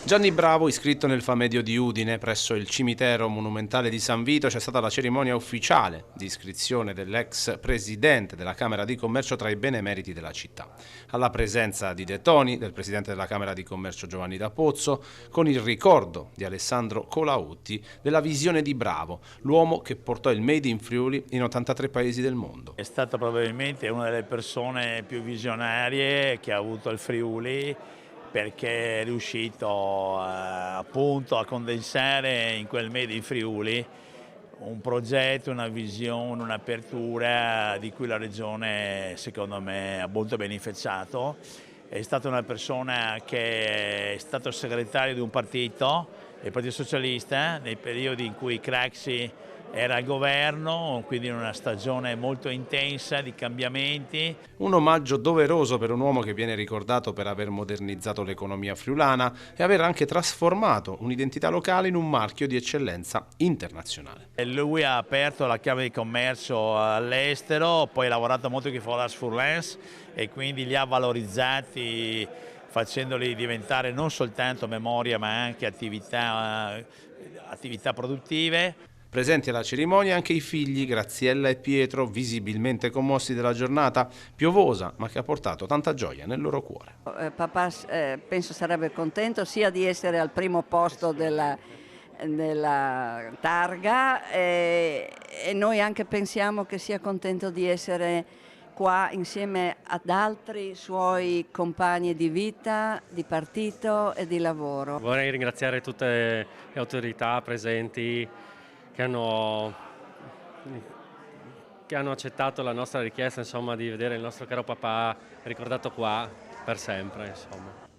Gianni Bravo, iscritto nel Famedio di Udine, presso il cimitero monumentale di San Vito, c'è stata la cerimonia ufficiale di iscrizione dell'ex presidente della Camera di Commercio tra i benemeriti della città. Alla presenza di De Toni, del presidente della Camera di Commercio Giovanni D'Apozzo, con il ricordo di Alessandro Colautti della visione di Bravo, l'uomo che portò il Made in Friuli in 83 paesi del mondo. È stata probabilmente una delle persone più visionarie che ha avuto il Friuli, perché è riuscito appunto a condensare in quel Made in Friuli un progetto, una visione, un'apertura di cui la Regione secondo me ha molto beneficiato. È stata una persona che è stato segretario di un partito, il Partito Socialista, nei periodi in cui Craxi era al governo, quindi in una stagione molto intensa di cambiamenti. Un omaggio doveroso per un uomo che viene ricordato per aver modernizzato l'economia friulana e aver anche trasformato un'identità locale in un marchio di eccellenza internazionale. Lui ha aperto la Camera di Commercio all'estero, poi ha lavorato molto con i Forage Fourlens e quindi li ha valorizzati facendoli diventare non soltanto memoria ma anche attività produttive. Presenti alla cerimonia anche i figli Graziella e Pietro, visibilmente commossi dalla giornata piovosa, ma che ha portato tanta gioia nel loro cuore. Papà penso sarebbe contento sia di essere al primo posto della targa e noi anche pensiamo che sia contento di essere qua insieme ad altri suoi compagni di vita, di partito e di lavoro. Vorrei ringraziare tutte le autorità presenti che hanno accettato la nostra richiesta, insomma, di vedere il nostro caro papà ricordato qua per sempre, insomma.